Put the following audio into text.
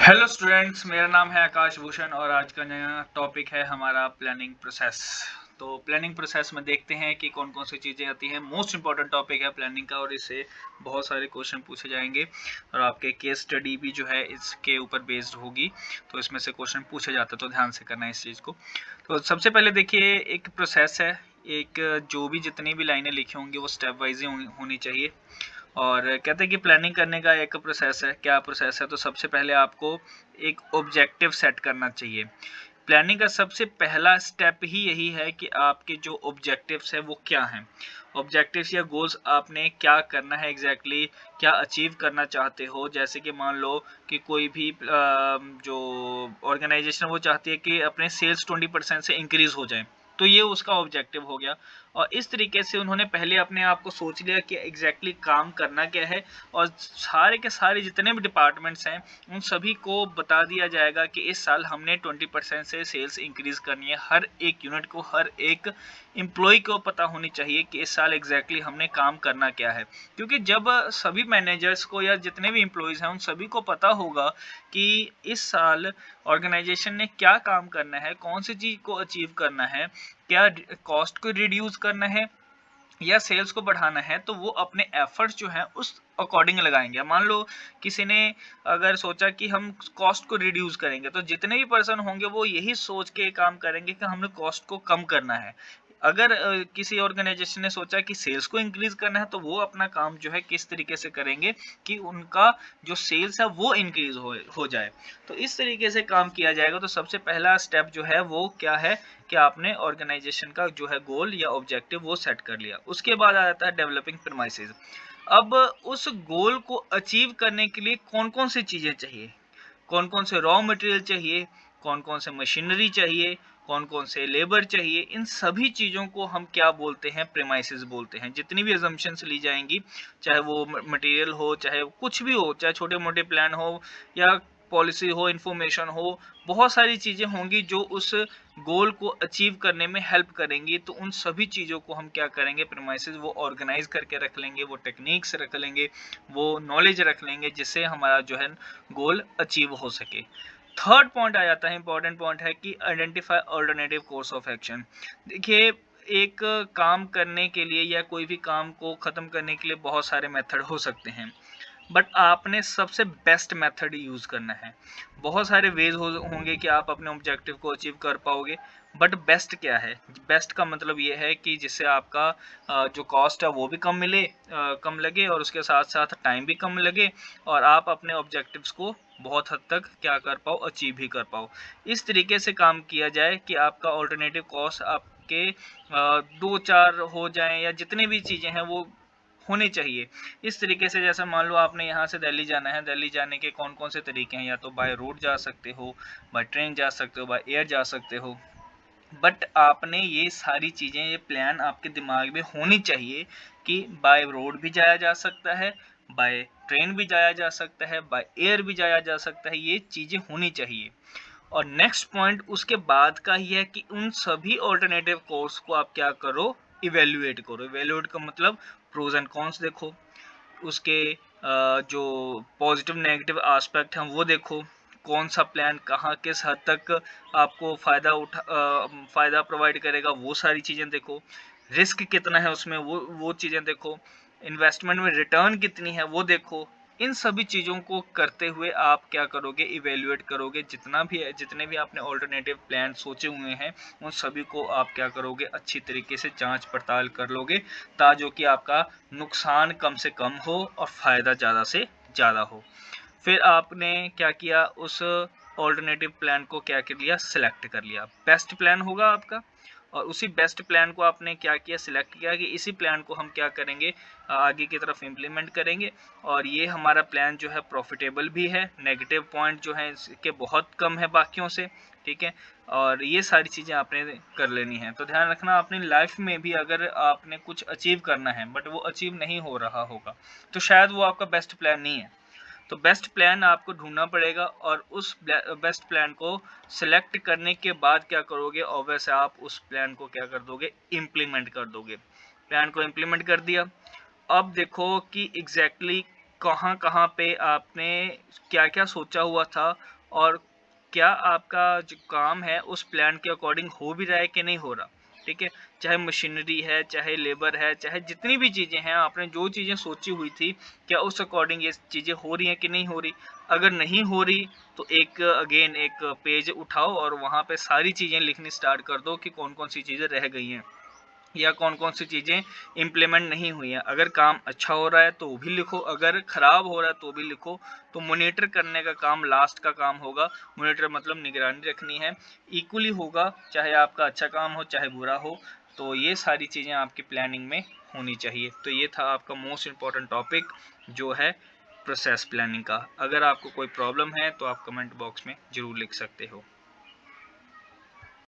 Hello students, मेरा नाम है आकाश भूषण और आज का नया टॉपिक है हमारा प्लानिंग प्रोसेस। तो प्लानिंग प्रोसेस में देखते हैं कि कौन कौन सी चीज़ें आती हैं। मोस्ट इंपॉर्टेंट टॉपिक है प्लानिंग का और इससे बहुत सारे क्वेश्चन पूछे जाएंगे और आपके केस स्टडी भी जो है इसके ऊपर बेस्ड होगी, तो इसमें से क्वेश्चन पूछे जाते हैं, तो ध्यान से करना है इस चीज़ को। तो सबसे पहले देखिए, एक प्रोसेस है, एक जो भी जितनी भी लाइनें लिखी होंगी वो स्टेप वाइज ही होनी चाहिए। और कहते हैं कि प्लानिंग करने का एक प्रोसेस है। क्या प्रोसेस है? तो सबसे पहले आपको एक ऑब्जेक्टिव सेट करना चाहिए। प्लानिंग का सबसे पहला स्टेप ही यही है कि आपके जो ऑब्जेक्टिव्स है वो क्या हैं। ऑब्जेक्टिव्स या गोल्स आपने क्या करना है एग्जैक्टली क्या अचीव करना चाहते हो। जैसे कि मान लो कि कोई भी जो ऑर्गेनाइजेशन वो चाहती है कि अपने सेल्स 20% से इंक्रीज हो जाए, तो ये उसका ऑब्जेक्टिव हो गया। और इस तरीके से उन्होंने पहले अपने आप को सोच लिया कि एग्जैक्टली काम करना क्या है, और सारे के सारे जितने भी डिपार्टमेंट्स हैं उन सभी को बता दिया जाएगा कि इस साल हमने 20% से सेल्स इंक्रीज करनी है। हर एक यूनिट को, हर एक एम्प्लॉय को पता होनी चाहिए कि इस साल एग्जैक्टली हमने काम करना क्या है। क्योंकि जब सभी मैनेजर्स को या जितने भी एम्प्लॉयज़ हैं उन सभी को पता होगा कि इस साल ऑर्गेनाइजेशन ने क्या काम करना है, कौन सी चीज़ को अचीव करना है, क्या कॉस्ट को रिड्यूस करना है या सेल्स को बढ़ाना है, तो वो अपने एफर्ट्स जो हैं उस अकॉर्डिंग लगाएंगे। मान लो किसी ने अगर सोचा कि हम कॉस्ट को रिड्यूस करेंगे, तो जितने भी पर्सन होंगे वो यही सोच के काम करेंगे कि हमने कॉस्ट को कम करना है। अगर किसी ऑर्गेनाइजेशन ने सोचा कि सेल्स को इंक्रीज करना है, तो वो अपना काम जो है किस तरीके से करेंगे कि उनका जो सेल्स है वो इंक्रीज हो जाए। तो इस तरीके से काम किया जाएगा। तो सबसे पहला स्टेप जो है वो क्या है कि आपने ऑर्गेनाइजेशन का जो है गोल या ऑब्जेक्टिव वो सेट कर लिया। उसके बाद आ जाता है डेवलपिंग प्रीमाइसेस। अब उस गोल को अचीव करने के लिए कौन कौन सी चीज़ें चाहिए, कौन कौन से रॉ मटेरियल चाहिए, कौन कौन से मशीनरी चाहिए, कौन कौन से लेबर चाहिए, इन सभी चीज़ों को हम क्या बोलते हैं? प्रीमाइसेस बोलते हैं। जितनी भी अजम्पशंस ली जाएंगी, चाहे वो मटेरियल हो, चाहे कुछ भी हो, चाहे छोटे मोटे प्लान हो या पॉलिसी हो, इंफॉर्मेशन हो, बहुत सारी चीज़ें होंगी जो उस गोल को अचीव करने में हेल्प करेंगी। तो उन सभी चीज़ों को हम क्या करेंगे? प्रीमाइसेस वो ऑर्गेनाइज करके रख लेंगे, वो टेक्निक्स रख लेंगे, वो नॉलेज रख लेंगे, जिससे हमारा जो है गोल अचीव हो सके। थर्ड पॉइंट आ जाता है, इंपॉर्टेंट पॉइंट है कि identify alternative course of action. देखिए, एक काम करने के लिए या कोई भी काम को ख़त्म करने के लिए बहुत सारे मेथड हो सकते हैं, बट आपने सबसे बेस्ट मेथड यूज़ करना है। बहुत सारे वेज होंगे कि आप अपने ऑब्जेक्टिव को अचीव कर पाओगे, बट बेस्ट क्या है? बेस्ट का मतलब ये है कि जिससे आपका जो कॉस्ट है वो भी कम मिले, कम लगे, और उसके साथ साथ टाइम भी कम लगे, और आप अपने ऑब्जेक्टिव्स को बहुत हद तक क्या कर पाओ? अचीव भी कर पाओ। इस तरीके से काम किया जाए कि आपका ऑल्टरनेटिव कॉस्ट आपके 2-4 हो जाएँ या जितनी भी चीज़ें हैं वो होनी चाहिए। इस तरीके से जैसे मान लो आपने यहाँ से दिल्ली जाना है, दिल्ली जाने के कौन कौन से तरीके हैं? या तो बाय रोड जा सकते हो, बाय ट्रेन जा सकते हो, बाय एयर जा सकते हो। बट आपने ये सारी चीज़ें, ये प्लान आपके दिमाग में होनी चाहिए कि बाय रोड भी जाया जा सकता है, बाय ट्रेन भी जाया जा सकता है, बाय एयर भी जाया जा सकता है। ये चीज़ें होनी चाहिए। और नेक्स्ट पॉइंट उसके बाद का ही है कि उन सभी ऑल्टरनेटिव कोर्स को आप क्या करो? इवेल्युएट करो। इवेल्युएट का मतलब प्रोज एंड कॉन्स देखो, उसके जो पॉजिटिव नेगेटिव एस्पेक्ट हैं वो देखो, कौन सा प्लान कहाँ किस हद तक आपको फ़ायदा प्रोवाइड करेगा, वो सारी चीज़ें देखो। रिस्क कितना है उसमें, वो चीज़ें देखो। इन्वेस्टमेंट में रिटर्न कितनी है वो देखो। इन सभी चीज़ों को करते हुए आप क्या करोगे? इवेल्युएट करोगे। जितने भी आपने ऑल्टरनेटिव प्लान सोचे हुए हैं उन सभी को आप क्या करोगे? अच्छी तरीके से जांच पड़ताल कर लोगे, ताकि कि आपका नुकसान कम से कम हो और फ़ायदा ज़्यादा से ज़्यादा हो। फिर आपने क्या किया? उस ऑल्टरनेटिव प्लान को क्या कर लिया? सिलेक्ट कर लिया। बेस्ट प्लान होगा आपका, और उसी बेस्ट प्लान को आपने क्या किया? सिलेक्ट किया कि इसी प्लान को हम क्या करेंगे? आगे की तरफ इम्प्लीमेंट करेंगे, और ये हमारा प्लान जो है प्रॉफिटेबल भी है, नेगेटिव पॉइंट जो है इसके बहुत कम है बाकियों से, ठीक है। और ये सारी चीज़ें आपने कर लेनी है। तो ध्यान रखना, अपनी लाइफ में भी अगर आपने कुछ अचीव करना है बट वो अचीव नहीं हो रहा होगा, तो शायद वो आपका बेस्ट प्लान नहीं है। तो बेस्ट प्लान आपको ढूंढना पड़ेगा, और उस बेस्ट प्लान को सिलेक्ट करने के बाद क्या करोगे? ऑब्वियस आप उस प्लान को क्या कर दोगे? इम्प्लीमेंट कर दोगे। प्लान को इम्प्लीमेंट कर दिया। अब देखो कि एग्जैक्टली कहाँ कहाँ पे आपने क्या क्या सोचा हुआ था और क्या आपका जो काम है उस प्लान के अकॉर्डिंग हो भी रहा है कि नहीं हो रहा। ठीक है, चाहे मशीनरी है, चाहे लेबर है, चाहे जितनी भी चीज़ें हैं, आपने जो चीज़ें सोची हुई थी, क्या उस अकॉर्डिंग ये चीज़ें हो रही हैं कि नहीं हो रही। अगर नहीं हो रही तो एक अगेन एक पेज उठाओ और वहाँ पे सारी चीज़ें लिखनी स्टार्ट कर दो कि कौन कौन सी चीज़ें रह गई हैं या कौन कौन सी चीज़ें इम्प्लीमेंट नहीं हुई हैं। अगर काम अच्छा हो रहा है तो भी लिखो, अगर ख़राब हो रहा है तो भी लिखो। तो मॉनिटर करने का काम लास्ट का काम होगा। मॉनिटर मतलब निगरानी रखनी है, इक्वली होगा, चाहे आपका अच्छा काम हो चाहे बुरा हो। तो ये सारी चीज़ें आपकी प्लानिंग में होनी चाहिए। तो ये था आपका मोस्ट इम्पॉर्टेंट टॉपिक जो है प्रोसेस प्लानिंग का। अगर आपको कोई प्रॉब्लम है तो आप कमेंट बॉक्स में ज़रूर लिख सकते हो।